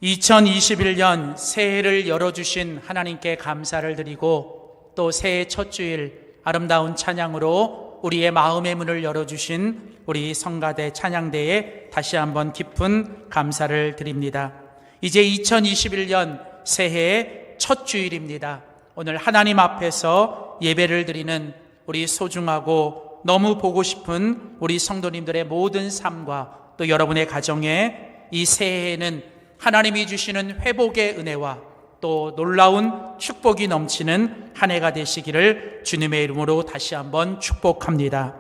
2021년 새해를 열어주신 하나님께 감사를 드리고 또 새해 첫 주일 아름다운 찬양으로 우리의 마음의 문을 열어주신 우리 성가대 찬양대에 다시 한번 깊은 감사를 드립니다. 이제 2021년 새해의 첫 주일입니다. 오늘 하나님 앞에서 예배를 드리는 우리 소중하고 너무 보고 싶은 우리 성도님들의 모든 삶과 또 여러분의 가정에 이 새해에는 하나님이 주시는 회복의 은혜와 또 놀라운 축복이 넘치는 한 해가 되시기를 주님의 이름으로 다시 한번 축복합니다.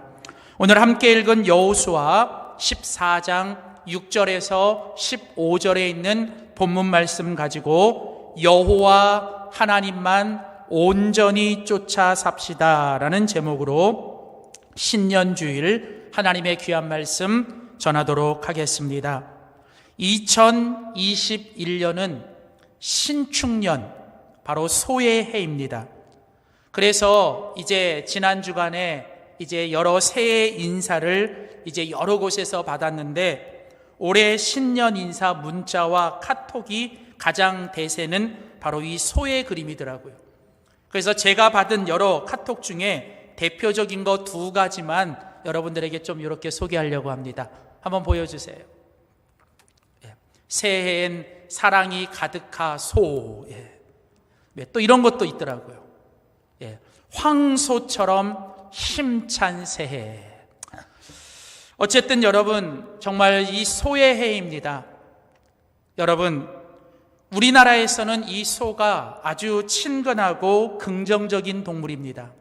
오늘 함께 읽은 여호수아 14장 6절에서 15절에 있는 본문 말씀 가지고 여호와 하나님만 온전히 쫓아 삽시다 라는 제목으로 신년주일 하나님의 귀한 말씀 전하도록 하겠습니다. 2021년은 신축년, 바로 소의 해입니다. 그래서 이제 지난 주간에 이제 여러 새해 인사를 이제 여러 곳에서 받았는데 올해 신년 인사 문자와 카톡이 가장 대세는 바로 이 소의 그림이더라고요. 그래서 제가 받은 여러 카톡 중에 대표적인 거 두 가지만 여러분들에게 좀 이렇게 소개하려고 합니다. 한번 보여주세요. 새해엔 사랑이 가득하 소. 또 이런 것도 있더라고요. 황소처럼 힘찬 새해. 어쨌든 여러분, 정말 이 소의 해입니다. 여러분, 우리나라에서는 이 소가 아주 친근하고 긍정적인 동물입니다.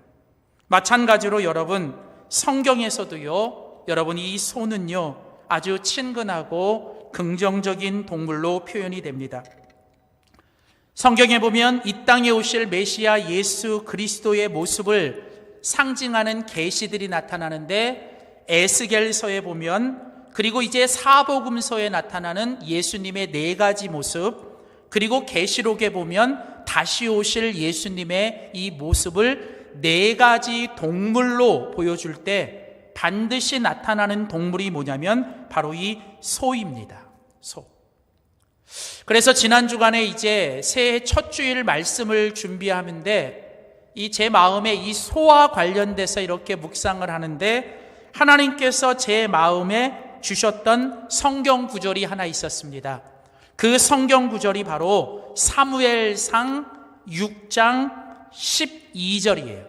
마찬가지로 여러분, 성경에서도요, 여러분 이 소는요 아주 친근하고 긍정적인 동물로 표현이 됩니다. 성경에 보면 이 땅에 오실 메시아 예수 그리스도의 모습을 상징하는 계시들이 나타나는데 에스겔서에 보면, 그리고 이제 사복음서에 나타나는 예수님의 네 가지 모습, 그리고 계시록에 보면 다시 오실 예수님의 이 모습을 네 가지 동물로 보여줄 때 반드시 나타나는 동물이 뭐냐면 바로 이 소입니다. 소. 그래서 지난 주간에 이제 새해 첫 주일 말씀을 준비하는데 이 제 마음에 이 소와 관련돼서 이렇게 묵상을 하는데 하나님께서 제 마음에 주셨던 성경 구절이 하나 있었습니다. 그 성경 구절이 바로 사무엘상 6장 12절이에요.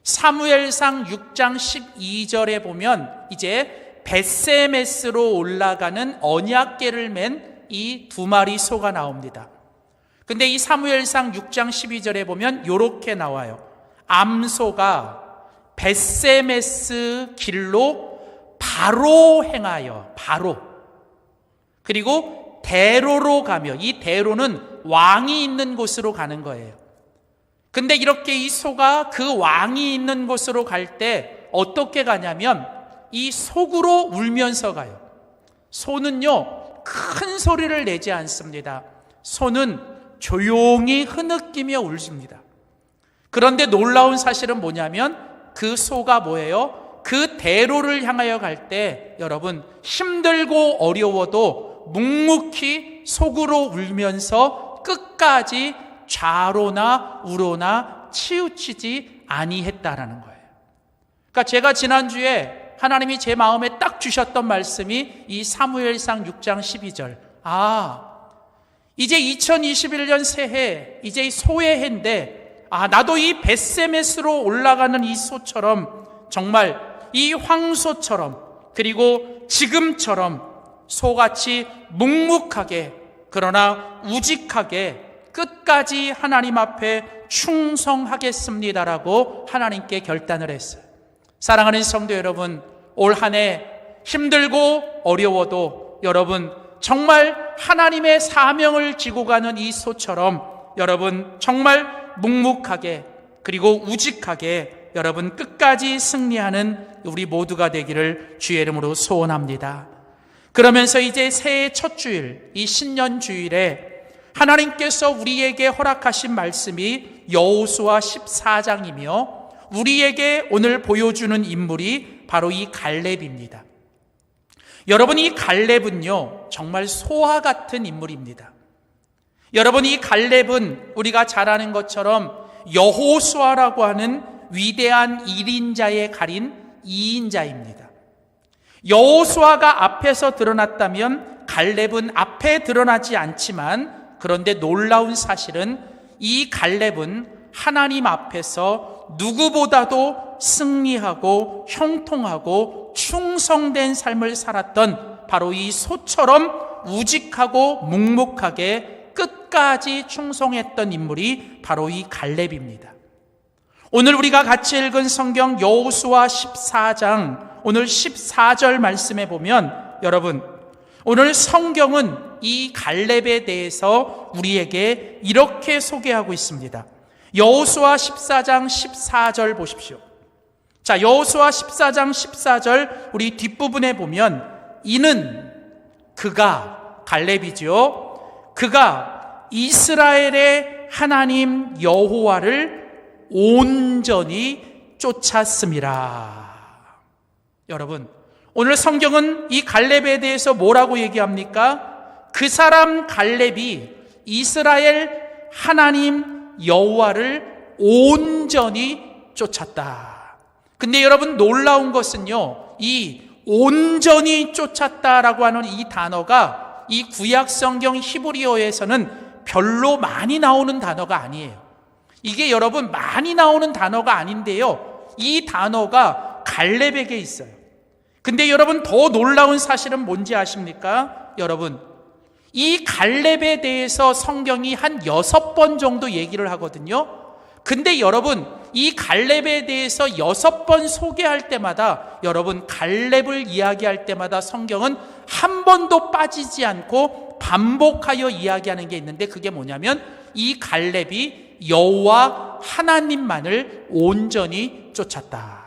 사무엘상 6장 12절에 보면 이제 벳세메스로 올라가는 언약궤를 맨 이 두 마리 소가 나옵니다. 근데 이 사무엘상 6장 12절에 보면 이렇게 나와요. 암소가 벳세메스 길로 바로 행하여, 바로, 그리고 대로로 가며, 이 대로는 왕이 있는 곳으로 가는 거예요. 근데 이렇게 이 소가 그 왕이 있는 곳으로 갈 때 어떻게 가냐면 이 속으로 울면서 가요. 소는요 큰 소리를 내지 않습니다. 소는 조용히 흐느끼며 울습니다. 그런데 놀라운 사실은 뭐냐면 그 소가 뭐예요? 그 대로를 향하여 갈 때 여러분 힘들고 어려워도 묵묵히 속으로 울면서 끝까지 좌로나 우로나 치우치지 아니했다라는 거예요. 그러니까 제가 지난주에 하나님이 제 마음에 딱 주셨던 말씀이 이 사무엘상 6장 12절. 이제 2021년 새해, 이제 이 소의 해인데 나도 이 벳세메스로 올라가는 이 소처럼 정말 이 황소처럼 그리고 지금처럼 소같이 묵묵하게 그러나 우직하게 끝까지 하나님 앞에 충성하겠습니다라고 하나님께 결단을 했어요. 사랑하는 성도 여러분, 올 한 해 힘들고 어려워도 여러분 정말 하나님의 사명을 지고 가는 이 소처럼 여러분 정말 묵묵하게 그리고 우직하게 여러분 끝까지 승리하는 우리 모두가 되기를 주의 이름으로 소원합니다. 그러면서 이제 새해 첫 주일, 이 신년 주일에 하나님께서 우리에게 허락하신 말씀이 여호수아 14장이며 우리에게 오늘 보여주는 인물이 바로 이 갈렙입니다. 여러분, 이 갈렙은요 정말 소와 같은 인물입니다. 여러분, 이 갈렙은 우리가 잘 아는 것처럼 여호수아라고 하는 위대한 1인자에 가린 2인자입니다. 여호수아가 앞에서 드러났다면 갈렙은 앞에 드러나지 않지만, 그런데 놀라운 사실은 이 갈렙은 하나님 앞에서 누구보다도 승리하고 형통하고 충성된 삶을 살았던 바로 이 소처럼 우직하고 묵묵하게 끝까지 충성했던 인물이 바로 이 갈렙입니다. 오늘 우리가 같이 읽은 성경 여호수아 14장 오늘 14절 말씀에 보면, 여러분, 오늘 성경은 이 갈렙에 대해서 우리에게 이렇게 소개하고 있습니다. 여호수아 14장 14절 보십시오. 자, 여호수아 14장 14절 우리 뒷부분에 보면, 이는 그가, 갈렙이죠, 그가 이스라엘의 하나님 여호와를 온전히 쫓았음이라. 여러분, 오늘 성경은 이 갈렙에 대해서 뭐라고 얘기합니까? 그 사람 갈렙이 이스라엘 하나님 여호와를 온전히 쫓았다. 근데 여러분, 놀라운 것은요, 이 온전히 쫓았다라고 하는 이 단어가 이 구약 성경 히브리어에서는 별로 많이 나오는 단어가 아니에요. 이게 여러분 많이 나오는 단어가 아닌데요, 이 단어가 갈렙에게 있어요. 근데 여러분, 더 놀라운 사실은 뭔지 아십니까? 여러분, 이 갈렙에 대해서 성경이 한 6번 정도 얘기를 하거든요. 근데 여러분, 이 갈렙에 대해서 6번 소개할 때마다, 여러분, 갈렙을 이야기할 때마다 성경은 한 번도 빠지지 않고 반복하여 이야기하는 게 있는데, 그게 뭐냐면 이 갈렙이 여호와 하나님만을 온전히 쫓았다.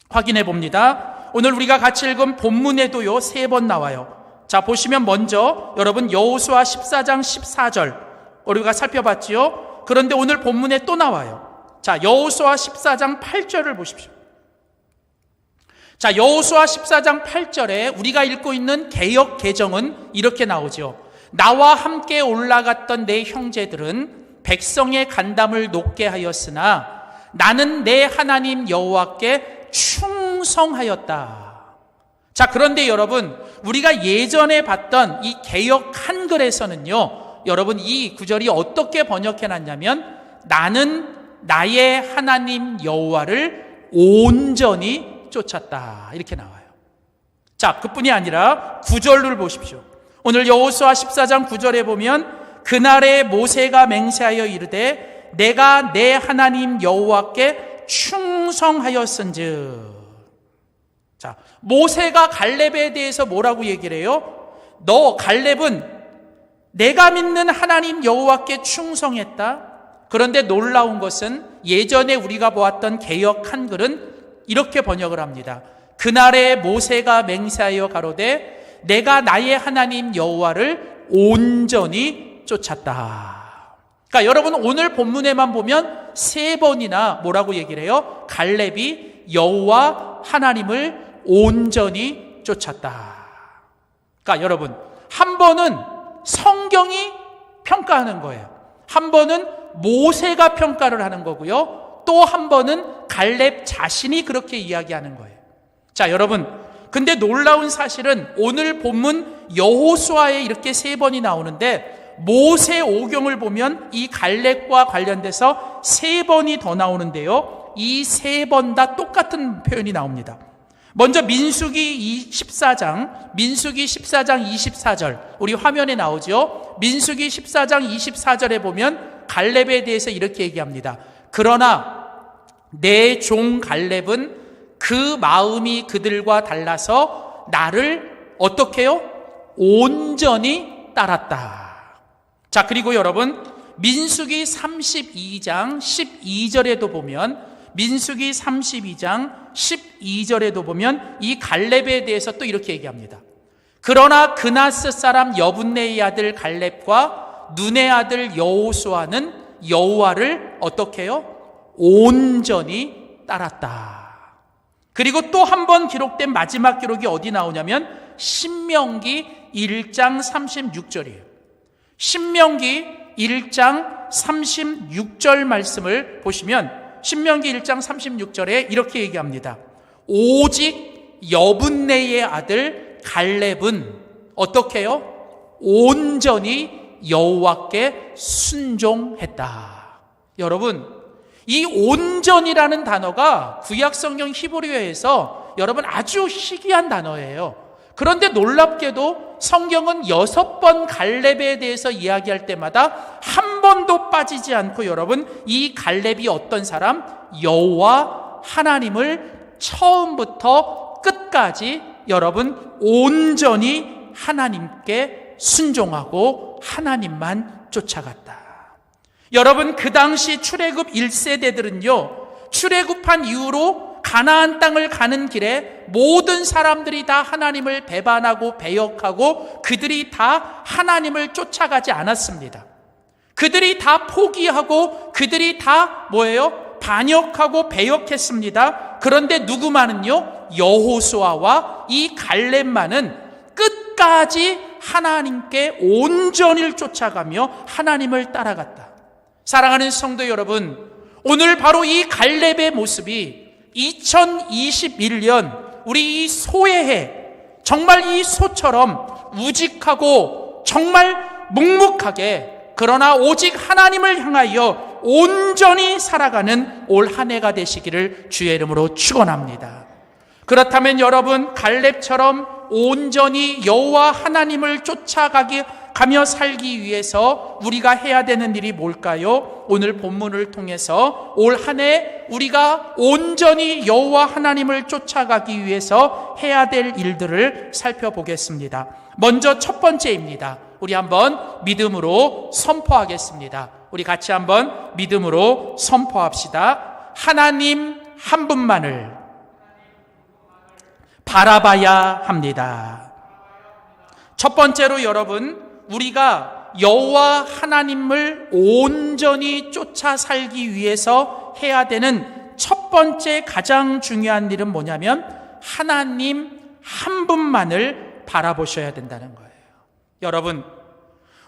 확인해 봅니다. 오늘 우리가 같이 읽은 본문에도요 3번 나와요. 자, 보시면 먼저 여러분 여호수아 14장 14절 우리가 살펴봤지요. 그런데 오늘 본문에 또 나와요. 자, 여호수아 14장 8절을 보십시오. 자, 여호수아 14장 8절에 우리가 읽고 있는 개역 개정은 이렇게 나오죠. 나와 함께 올라갔던 내 형제들은 백성의 간담을 높게 하였으나 나는 내 하나님 여호와께 충성하였다. 자, 그런데 여러분, 우리가 예전에 봤던 이 개역 한글에서는요, 여러분, 이 구절이 어떻게 번역해놨냐면, 나는 나의 하나님 여호와를 온전히 쫓았다, 이렇게 나와요. 자, 그뿐이 아니라 9절을 보십시오. 오늘 여호수아 14장 9절에 보면, 그날에 모세가 맹세하여 이르되 내가 내 하나님 여호와께 충성하였은즉. 자, 모세가 갈렙에 대해서 뭐라고 얘기를 해요? 너 갈렙은 내가 믿는 하나님 여호와께 충성했다. 그런데 놀라운 것은 예전에 우리가 보았던 개역 한글은 이렇게 번역을 합니다. 그날에 모세가 맹세하여 가로되 내가 나의 하나님 여호와를 온전히 쫓았다. 그러니까 여러분, 오늘 본문에만 보면 3번이나 뭐라고 얘기를 해요? 갈렙이 여호와 하나님을 온전히 쫓았다. 그러니까 여러분, 한 번은 성경이 평가하는 거예요. 한 번은 모세가 평가를 하는 거고요. 또 한 번은 갈렙 자신이 그렇게 이야기하는 거예요. 자, 여러분, 근데 놀라운 사실은 오늘 본문 여호수아에 이렇게 3번이 나오는데, 모세 오경을 보면 이 갈렙과 관련돼서 3번이 더 나오는데요, 이 3번 다 똑같은 표현이 나옵니다. 먼저 민수기 14장 24절 우리 화면에 나오죠. 민수기 14장 24절에 보면 갈렙에 대해서 이렇게 얘기합니다. 그러나 내 종 갈렙은 그 마음이 그들과 달라서 나를 어떻게 해요? 온전히 따랐다. 자, 그리고 여러분, 민수기 32장 12절에도 보면, 민수기 32장 12절에도 보면 이 갈렙에 대해서 또 이렇게 얘기합니다. 그러나 그나스 사람 여분네의 아들 갈렙과 눈의 아들 여호수아는 여호와를 어떻게 해요? 온전히 따랐다. 그리고 또 한 번 기록된 마지막 기록이 어디 나오냐면 신명기 1장 36절이에요. 신명기 1장 36절 말씀을 보시면 신명기 1장 36절에 이렇게 얘기합니다. 오직 여분네의 아들 갈렙은 어떻게 해요? 온전히 여호와께 순종했다. 여러분, 이 온전이라는 단어가 구약성경 히브리어에서 여러분 아주 희귀한 단어예요. 그런데 놀랍게도 성경은 6번 갈렙에 대해서 이야기할 때마다 한 번도 빠지지 않고 여러분 이 갈렙이 어떤 사람? 여호와 하나님을 처음부터 끝까지 여러분 온전히 하나님께 순종하고 하나님만 쫓아갔다. 여러분, 그 당시 출애굽 1세대들은요 출애굽한 이후로 가나안 땅을 가는 길에 모든 사람들이 다 하나님을 배반하고 배역하고 그들이 다 하나님을 쫓아가지 않았습니다. 그들이 다 포기하고 그들이 다 뭐예요? 반역하고 배역했습니다. 그런데 누구만은요? 여호수아와 이 갈렙만은 끝까지 하나님께 온전히 쫓아가며 하나님을 따라갔다. 사랑하는 성도 여러분, 오늘 바로 이 갈렙의 모습이 2021년 우리 이 소의 해, 정말 이 소처럼 우직하고 정말 묵묵하게 그러나 오직 하나님을 향하여 온전히 살아가는 올 한 해가 되시기를 주의 이름으로 축원합니다. 그렇다면 여러분, 갈렙처럼 온전히 여호와 하나님을 쫓아가며 살기 위해서 우리가 해야 되는 일이 뭘까요? 오늘 본문을 통해서 올 한 해 우리가 온전히 여호와 하나님을 쫓아가기 위해서 해야 될 일들을 살펴보겠습니다. 먼저 첫 번째입니다. 우리 한번 믿음으로 선포하겠습니다. 우리 같이 한번 믿음으로 선포합시다. 하나님 한 분만을 바라봐야 합니다. 첫 번째로 여러분, 우리가 여호와 하나님을 온전히 쫓아 살기 위해서 해야 되는 첫 번째 가장 중요한 일은 뭐냐면 하나님 한 분만을 바라보셔야 된다는 거예요. 여러분,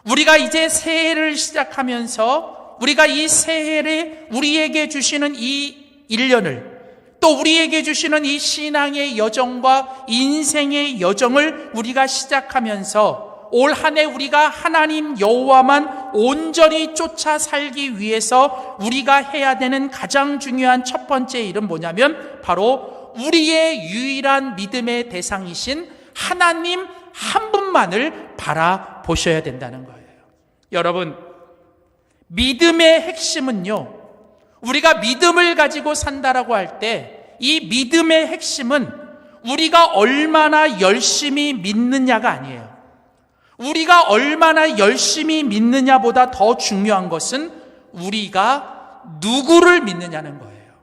우리가 이제 새해를 시작하면서 우리가 이 새해를 우리에게 주시는 이 1년을 또 우리에게 주시는 이 신앙의 여정과 인생의 여정을 우리가 시작하면서 올 한 해 우리가 하나님 여호와만 온전히 쫓아 살기 위해서 우리가 해야 되는 가장 중요한 첫 번째 일은 뭐냐면 바로 우리의 유일한 믿음의 대상이신 하나님 한 분만을 바라보셔야 된다는 거예요. 여러분, 믿음의 핵심은요, 우리가 믿음을 가지고 산다라고 할 때 이 믿음의 핵심은 우리가 얼마나 열심히 믿느냐가 아니에요. 우리가 얼마나 열심히 믿느냐보다 더 중요한 것은 우리가 누구를 믿느냐는 거예요.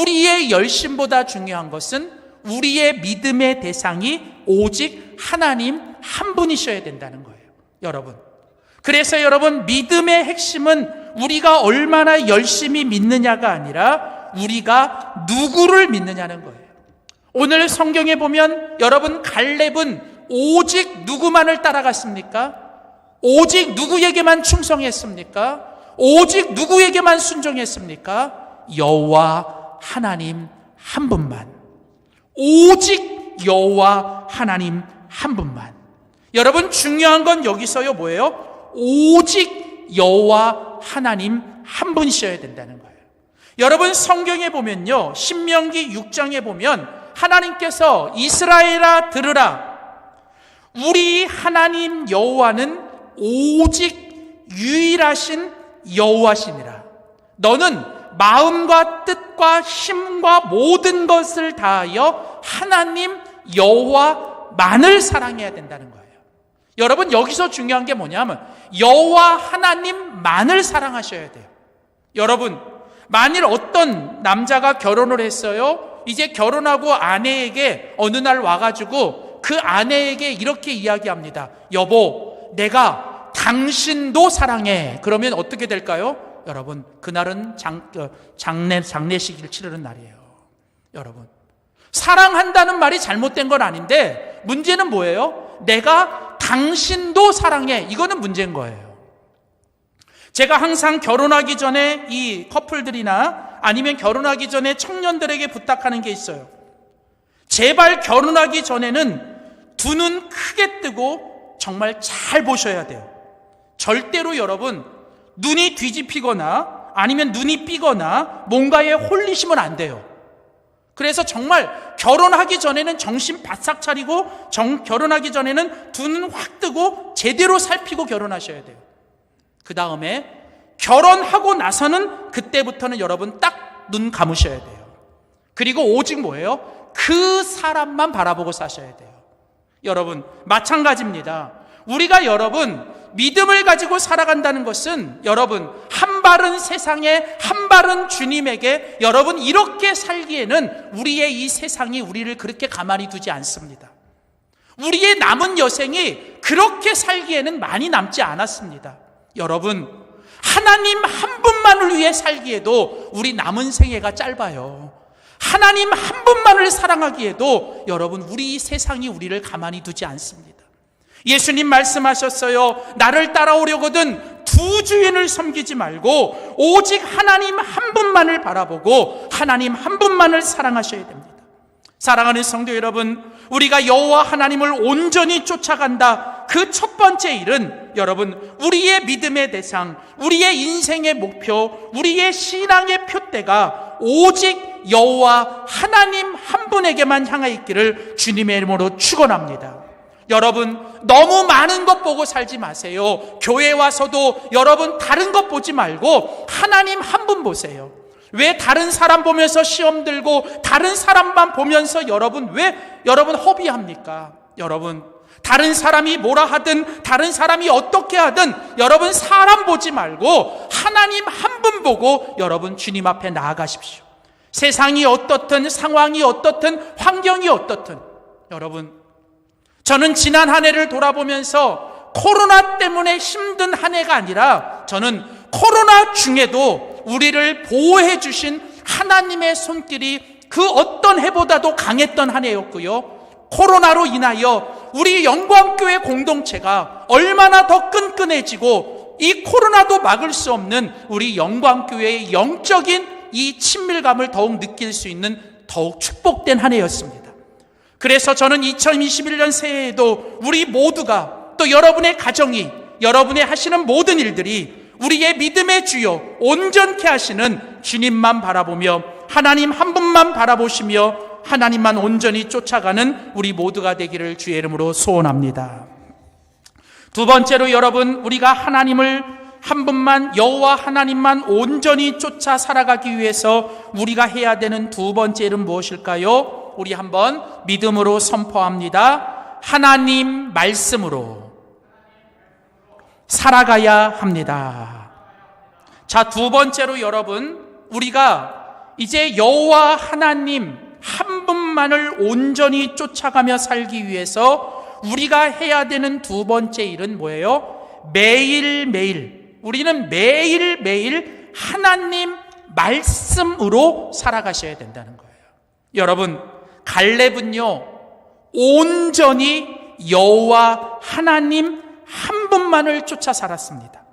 우리의 열심보다 중요한 것은 우리의 믿음의 대상이 오직 하나님 한 분이셔야 된다는 거예요. 여러분, 그래서 여러분, 믿음의 핵심은 우리가 얼마나 열심히 믿느냐가 아니라 우리가 누구를 믿느냐는 거예요. 오늘 성경에 보면 여러분, 갈렙은 오직 누구만을 따라갔습니까? 오직 누구에게만 충성했습니까? 오직 누구에게만 순종했습니까? 여호와 하나님 한 분만. 오직 여호와 하나님 한 분만. 여러분, 중요한 건 여기서요 뭐예요? 오직 여호와 하나님 한 분이셔야 된다는 거예요. 여러분, 성경에 보면요, 신명기 6장에 보면 하나님께서 이스라엘아 들으라, 우리 하나님 여호와는 오직 유일하신 여호와시니라. 너는 마음과 뜻과 힘과 모든 것을 다하여 하나님 여호와만을 사랑해야 된다는 거예요. 여러분, 여기서 중요한 게 뭐냐면 여호와 하나님만을 사랑하셔야 돼요. 여러분, 만일 어떤 남자가 결혼을 했어요. 이제 결혼하고 아내에게 어느 날 와가지고 그 아내에게 이렇게 이야기합니다. 여보, 내가 당신도 사랑해. 그러면 어떻게 될까요? 여러분, 그날은 장례식을 치르는 날이에요. 여러분, 사랑한다는 말이 잘못된 건 아닌데 문제는 뭐예요? 내가 당신도 사랑해. 이거는 문제인 거예요. 제가 항상 결혼하기 전에 이 커플들이나 아니면 결혼하기 전에 청년들에게 부탁하는 게 있어요. 제발 결혼하기 전에는 두 눈 크게 뜨고 정말 잘 보셔야 돼요. 절대로 여러분 눈이 뒤집히거나 아니면 눈이 삐거나 뭔가에 홀리시면 안 돼요. 그래서 정말 결혼하기 전에는 정신 바싹 차리고 결혼하기 전에는 두 눈 확 뜨고 제대로 살피고 결혼하셔야 돼요. 그 다음에 결혼하고 나서는 그때부터는 여러분 딱 눈 감으셔야 돼요. 그리고 오직 뭐예요? 그 사람만 바라보고 사셔야 돼요. 여러분 마찬가지입니다. 우리가 여러분 믿음을 가지고 살아간다는 것은 여러분 한 발은 세상에 한 발은 주님에게 여러분 이렇게 살기에는 우리의 이 세상이 우리를 그렇게 가만히 두지 않습니다. 우리의 남은 여생이 그렇게 살기에는 많이 남지 않았습니다. 여러분 하나님 한 분만을 위해 살기에도 우리 남은 생애가 짧아요. 하나님 한 분만을 사랑하기에도 여러분 우리 이 세상이 우리를 가만히 두지 않습니다. 예수님 말씀하셨어요. 나를 따라오려거든 두 주인을 섬기지 말고 오직 하나님 한 분만을 바라보고 하나님 한 분만을 사랑하셔야 됩니다. 사랑하는 성도 여러분, 우리가 여호와 하나님을 온전히 쫓아간다. 그 첫 번째 일은 여러분 우리의 믿음의 대상, 우리의 인생의 목표, 우리의 신앙의 표대가 오직 여호와 하나님 한 분에게만 향해 있기를 주님의 이름으로 축원합니다. 여러분 너무 많은 것 보고 살지 마세요. 교회 와서도 여러분 다른 것 보지 말고 하나님 한 분 보세요. 왜 다른 사람 보면서 시험 들고 다른 사람만 보면서 여러분 왜 여러분 허비합니까? 여러분 다른 사람이 뭐라 하든 다른 사람이 어떻게 하든 여러분 사람 보지 말고 하나님 한 분 보고 여러분 주님 앞에 나아가십시오. 세상이 어떻든 상황이 어떻든 환경이 어떻든 여러분 저는 지난 한 해를 돌아보면서 코로나 때문에 힘든 한 해가 아니라 저는 코로나 중에도 우리를 보호해 주신 하나님의 손길이 그 어떤 해보다도 강했던 한 해였고요. 코로나로 인하여 우리 영광교회 공동체가 얼마나 더 끈끈해지고 이 코로나도 막을 수 없는 우리 영광교회의 영적인 이 친밀감을 더욱 느낄 수 있는 더욱 축복된 한 해였습니다. 그래서 저는 2021년 새해에도 우리 모두가 또 여러분의 가정이 여러분의 하시는 모든 일들이 우리의 믿음의 주요 온전케 하시는 주님만 바라보며 하나님 한 분만 바라보시며 하나님만 온전히 쫓아가는 우리 모두가 되기를 주의 이름으로 소원합니다. 두 번째로 여러분 우리가 하나님을 한 분만 여호와 하나님만 온전히 쫓아 살아가기 위해서 우리가 해야 되는 두 번째 일은 무엇일까요? 우리 한번 믿음으로 선포합니다. 하나님 말씀으로 살아가야 합니다. 자, 두 번째로 여러분 우리가 이제 여호와 하나님 한 분만을 온전히 쫓아가며 살기 위해서 우리가 해야 되는 두 번째 일은 뭐예요? 매일매일 우리는 매일매일 하나님 말씀으로 살아가셔야 된다는 거예요. 여러분 갈렙은요 온전히 여호와 하나님 한 분만을 쫓아 살았습니다.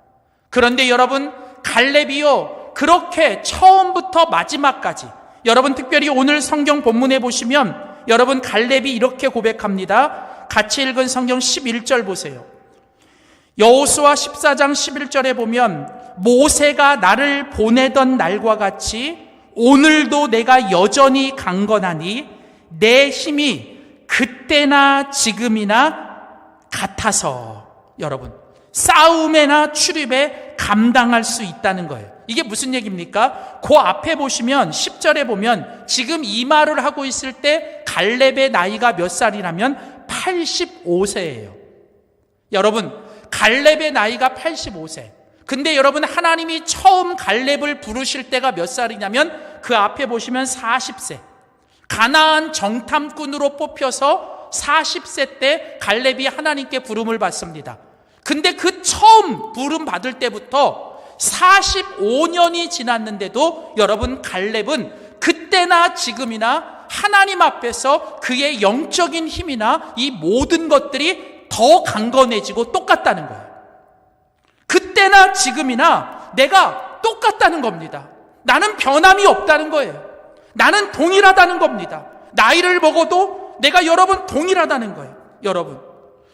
그런데 여러분 갈렙이요 그렇게 처음부터 마지막까지 여러분 특별히 오늘 성경 본문에 보시면 여러분 갈렙이 이렇게 고백합니다. 같이 읽은 성경 11절 보세요. 여호수아 14장 11절에 보면 모세가 나를 보내던 날과 같이 오늘도 내가 여전히 강건하니 내 힘이 그때나 지금이나 같아서 여러분 싸움에나 출입에 감당할 수 있다는 거예요. 이게 무슨 얘기입니까? 그 앞에 보시면 10절에 보면 지금 이 말을 하고 있을 때 갈렙의 나이가 몇 살이라면 85세예요. 여러분 갈렙의 나이가 85세. 근데 여러분 하나님이 처음 갈렙을 부르실 때가 몇 살이냐면 그 앞에 보시면 40세. 가나안 정탐꾼으로 뽑혀서 40세 때 갈렙이 하나님께 부름을 받습니다. 근데 그 처음 부름 받을 때부터 45년이 지났는데도 여러분 갈렙은 그때나 지금이나 하나님 앞에서 그의 영적인 힘이나 이 모든 것들이 더 강건해지고 똑같다는 거예요. 그때나 지금이나 내가 똑같다는 겁니다. 나는 변함이 없다는 거예요. 나는 동일하다는 겁니다. 나이를 먹어도 내가 여러분 동일하다는 거예요. 여러분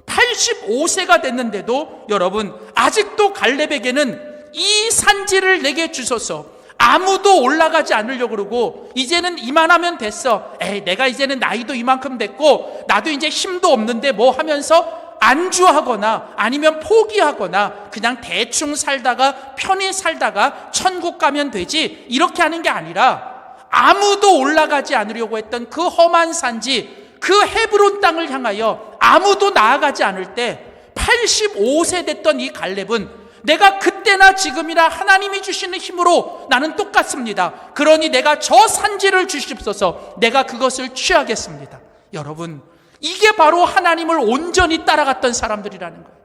85세가 됐는데도 여러분 아직도 갈렙에게는 이 산지를 내게 주소서. 아무도 올라가지 않으려고 그러고 이제는 이만하면 됐어. 내가 이제는 나이도 이만큼 됐고 나도 이제 힘도 없는데 뭐 하면서 안주하거나 아니면 포기하거나 그냥 대충 살다가 편히 살다가 천국 가면 되지 이렇게 하는 게 아니라 아무도 올라가지 않으려고 했던 그 험한 산지 그 헤브론 땅을 향하여 아무도 나아가지 않을 때 85세 됐던 이 갈렙은 내가 그때나 지금이나 하나님이 주시는 힘으로 나는 똑같습니다. 그러니 내가 저 산지를 주십소서. 내가 그것을 취하겠습니다. 여러분 이게 바로 하나님을 온전히 따라갔던 사람들이라는 거예요.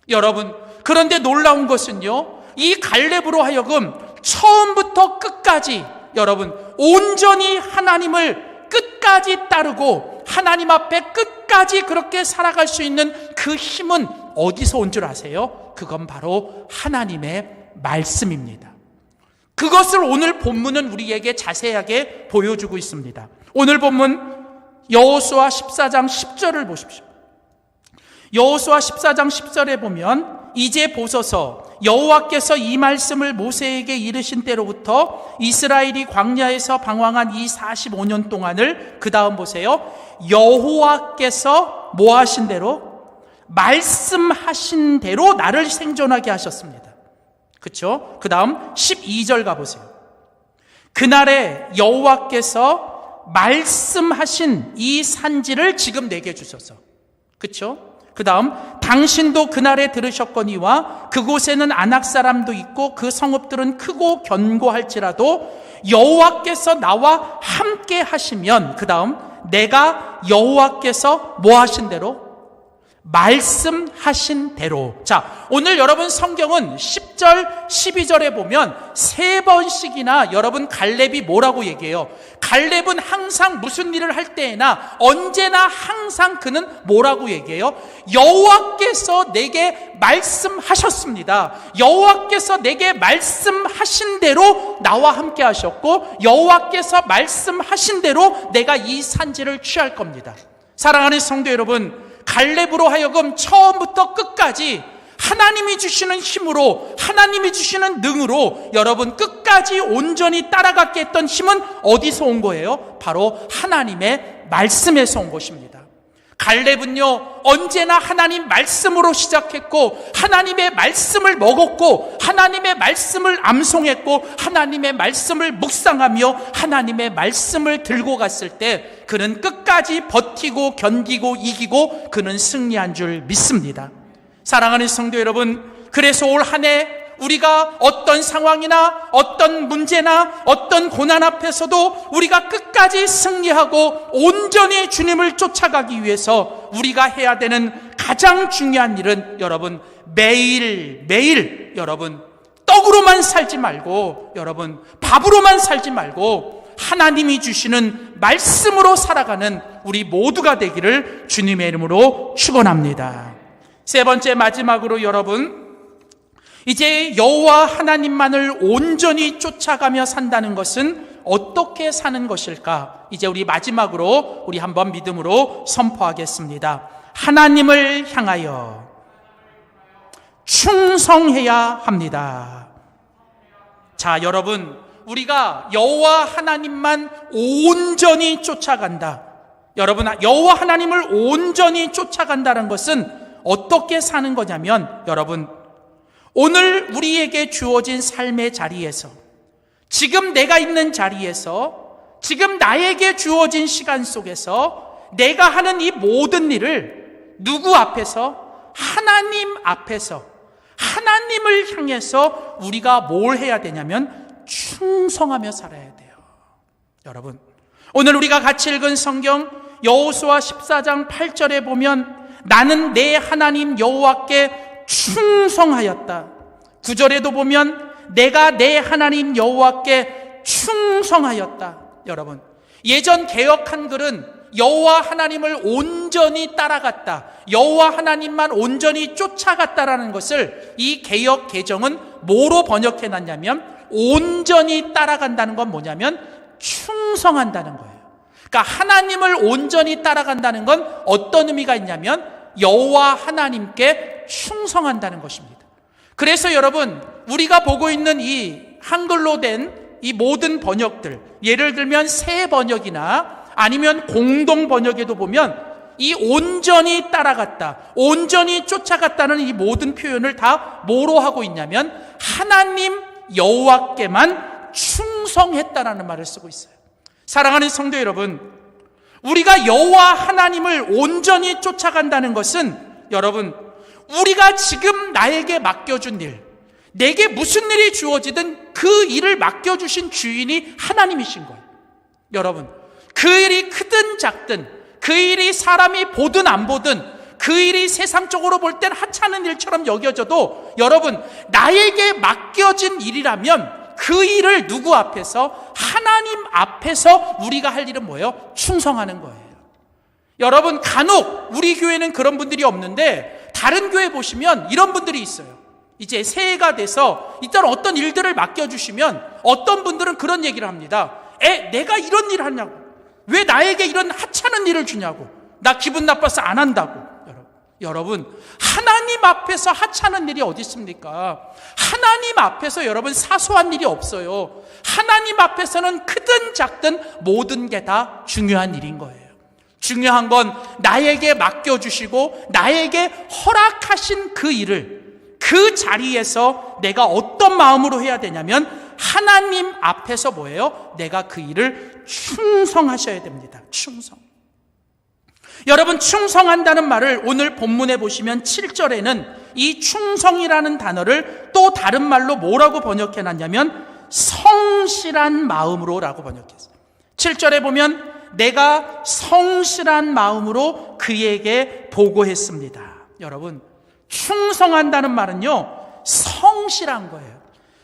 여러분 그런데 놀라운 것은요 이 갈렙으로 하여금 처음부터 끝까지 여러분 온전히 하나님을 끝까지 따르고 하나님 앞에 끝까지 그렇게 살아갈 수 있는 그 힘은 어디서 온 줄 아세요? 그건 바로 하나님의 말씀입니다. 그것을 오늘 본문은 우리에게 자세하게 보여주고 있습니다. 오늘 본문 여호수아 14장 10절을 보십시오. 여호수아 14장 10절에 보면 이제 보소서 여호와께서 이 말씀을 모세에게 이르신 때로부터 이스라엘이 광야에서 방황한 이 45년 동안을 그 다음 보세요. 여호와께서 뭐 하신 대로? 말씀하신 대로 나를 생존하게 하셨습니다. 그렇죠? 그 다음 12절 가보세요. 그날에 여호와께서 말씀하신 이 산지를 지금 내게 주소서. 그렇죠? 그 다음 당신도 그날에 들으셨거니와 그곳에는 아낙 사람도 있고 그 성읍들은 크고 견고할지라도 여호와께서 나와 함께 하시면 그 다음 내가 여호와께서 뭐 하신 대로? 말씀하신 대로. 자, 오늘 여러분 성경은 10절, 12절에 보면 3번씩이나 여러분 갈렙이 뭐라고 얘기해요? 갈렙은 항상 무슨 일을 할 때에나 언제나 항상 그는 뭐라고 얘기해요? 여호와께서 내게 말씀하셨습니다. 여호와께서 내게 말씀하신 대로 나와 함께 하셨고 여호와께서 말씀하신 대로 내가 이 산지를 취할 겁니다. 사랑하는 성도 여러분, 갈렙으로 하여금 처음부터 끝까지 하나님이 주시는 힘으로 하나님이 주시는 능으로 여러분 끝까지 온전히 따라가게 했던 힘은 어디서 온 거예요? 바로 하나님의 말씀에서 온 것입니다. 갈렙은요 언제나 하나님 말씀으로 시작했고 하나님의 말씀을 먹었고 하나님의 말씀을 암송했고 하나님의 말씀을 묵상하며 하나님의 말씀을 들고 갔을 때 그는 끝까지 버티고 견디고 이기고 그는 승리한 줄 믿습니다. 사랑하는 성도 여러분, 그래서 올 한 해 우리가 어떤 상황이나 어떤 문제나 어떤 고난 앞에서도 우리가 끝까지 승리하고 온전히 주님을 쫓아가기 위해서 우리가 해야 되는 가장 중요한 일은 여러분 매일 여러분 떡으로만 살지 말고 여러분 밥으로만 살지 말고 하나님이 주시는 말씀으로 살아가는 우리 모두가 되기를 주님의 이름으로 축원합니다. 세 번째 마지막으로 여러분 이제 여호와 하나님만을 온전히 쫓아가며 산다는 것은 어떻게 사는 것일까? 이제 우리 마지막으로 우리 한번 믿음으로 선포하겠습니다. 하나님을 향하여 충성해야 합니다. 자, 여러분, 우리가 여호와 하나님만 온전히 쫓아간다. 여러분, 여호와 하나님을 온전히 쫓아간다는 것은 어떻게 사는 거냐면 여러분 오늘 우리에게 주어진 삶의 자리에서 지금 내가 있는 자리에서 지금 나에게 주어진 시간 속에서 내가 하는 이 모든 일을 누구 앞에서? 하나님 앞에서 하나님을 향해서 우리가 뭘 해야 되냐면 충성하며 살아야 돼요. 여러분 오늘 우리가 같이 읽은 성경 여호수아 14장 8절에 보면 나는 내 하나님 여호와께 충성하였다. 9절에도 보면 내가 내 하나님 여호와께 충성하였다. 여러분 예전 개역 한글은 여호와 하나님을 온전히 따라갔다, 여호와 하나님만 온전히 쫓아갔다라는 것을 이 개역 개정은 뭐로 번역해놨냐면, 온전히 따라간다는 건 뭐냐면 충성한다는 거예요. 그러니까 하나님을 온전히 따라간다는 건 어떤 의미가 있냐면 여호와 하나님께 충성한다는 것입니다. 그래서 여러분, 우리가 보고 있는 이 한글로 된 이 모든 번역들, 예를 들면 새 번역이나 아니면 공동 번역에도 보면 이 온전히 따라갔다, 온전히 쫓아갔다는 이 모든 표현을 다 뭐로 하고 있냐면 하나님 여호와께만 충성했다라는 말을 쓰고 있어요. 사랑하는 성도 여러분, 우리가 여호와 하나님을 온전히 쫓아간다는 것은 여러분, 우리가 지금 나에게 맡겨준 일, 내게 무슨 일이 주어지든 그 일을 맡겨주신 주인이 하나님이신 거예요. 여러분, 그 일이 크든 작든, 그 일이 사람이 보든 안 보든, 그 일이 세상적으로 볼 땐 하찮은 일처럼 여겨져도 여러분, 나에게 맡겨진 일이라면 그 일을 누구 앞에서? 하나님 앞에서 우리가 할 일은 뭐예요? 충성하는 거예요. 여러분, 간혹 우리 교회는 그런 분들이 없는데 다른 교회 보시면 이런 분들이 있어요. 이제 새해가 돼서 일단 어떤 일들을 맡겨주시면 어떤 분들은 그런 얘기를 합니다. 내가 이런 일을 하냐고, 왜 나에게 이런 하찮은 일을 주냐고, 나 기분 나빠서 안 한다고. 여러분, 하나님 앞에서 하찮은 일이 어디 있습니까? 하나님 앞에서 여러분 사소한 일이 없어요. 하나님 앞에서는 크든 작든 모든 게 다 중요한 일인 거예요. 중요한 건 나에게 맡겨주시고 나에게 허락하신 그 일을 그 자리에서 내가 어떤 마음으로 해야 되냐면 하나님 앞에서 뭐예요? 내가 그 일을 충성하셔야 됩니다. 충성. 여러분, 충성한다는 말을 오늘 본문에 보시면 7절에는 이 충성이라는 단어를 또 다른 말로 뭐라고 번역해놨냐면 성실한 마음으로 라고 번역했어요. 7절에 보면 내가 성실한 마음으로 그에게 보고했습니다. 여러분, 충성한다는 말은요, 성실한 거예요.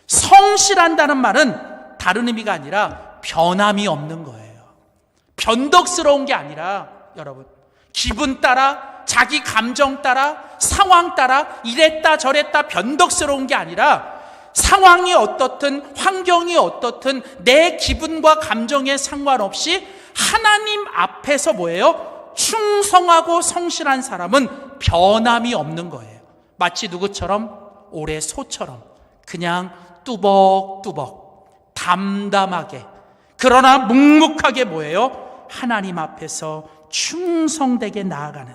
성실한다는 말은 다른 의미가 아니라 변함이 없는 거예요. 변덕스러운 게 아니라 여러분, 기분 따라, 자기 감정 따라, 상황 따라 이랬다 저랬다 변덕스러운 게 아니라 상황이 어떻든 환경이 어떻든 내 기분과 감정에 상관없이 하나님 앞에서 뭐예요? 충성하고 성실한 사람은 변함이 없는 거예요. 마치 누구처럼? 올해 소처럼 그냥 뚜벅뚜벅 담담하게, 그러나 묵묵하게 뭐예요? 하나님 앞에서 충성되게 나아가는.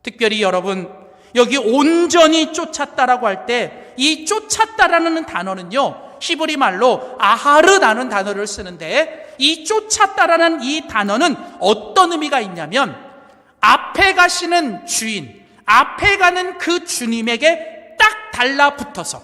특별히 여러분, 여기 온전히 쫓았다라고 할 때 이 쫓았다라는 단어는요, 히브리 말로 아하르라는 단어를 쓰는데 이 쫓았다라는 이 단어는 어떤 의미가 있냐면 앞에 가시는 주인, 앞에 가는 그 주님에게 딱 달라붙어서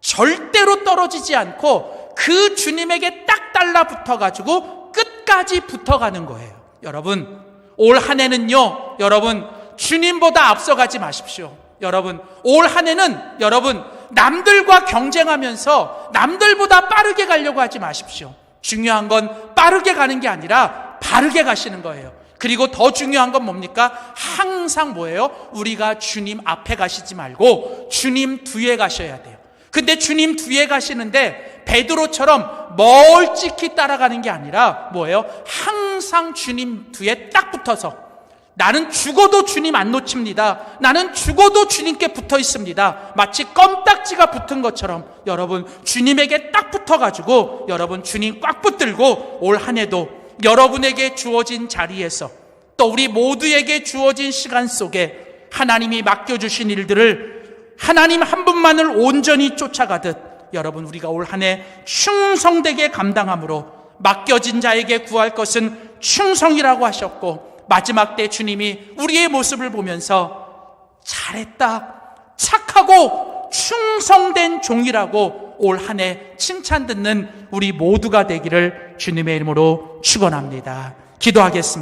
절대로 떨어지지 않고 그 주님에게 딱 달라붙어가지고 끝까지 붙어가는 거예요. 여러분, 올 한 해는요, 여러분 주님보다 앞서가지 마십시오. 여러분, 올 한 해는 여러분 남들과 경쟁하면서 남들보다 빠르게 가려고 하지 마십시오. 중요한 건 빠르게 가는 게 아니라 바르게 가시는 거예요. 그리고 더 중요한 건 뭡니까? 항상 뭐예요? 우리가 주님 앞에 가시지 말고 주님 뒤에 가셔야 돼요. 근데 주님 뒤에 가시는데 베드로처럼 멀찍이 따라가는 게 아니라 뭐예요? 항상 주님 뒤에 딱 붙어서 나는 죽어도 주님 안 놓칩니다. 나는 죽어도 주님께 붙어 있습니다. 마치 껌딱지가 붙은 것처럼 여러분 주님에게 딱 붙어가지고 여러분 주님 꽉 붙들고 올 한 해도 여러분에게 주어진 자리에서 또 우리 모두에게 주어진 시간 속에 하나님이 맡겨주신 일들을 하나님 한 분만을 온전히 쫓아가듯 여러분 우리가 올 한 해 충성되게 감당함으로 맡겨진 자에게 구할 것은 충성이라고 하셨고 마지막 때 주님이 우리의 모습을 보면서 잘했다, 착하고 충성된 종이라고 올 한 해 칭찬 듣는 우리 모두가 되기를 주님의 이름으로 축원합니다. 기도하겠습니다.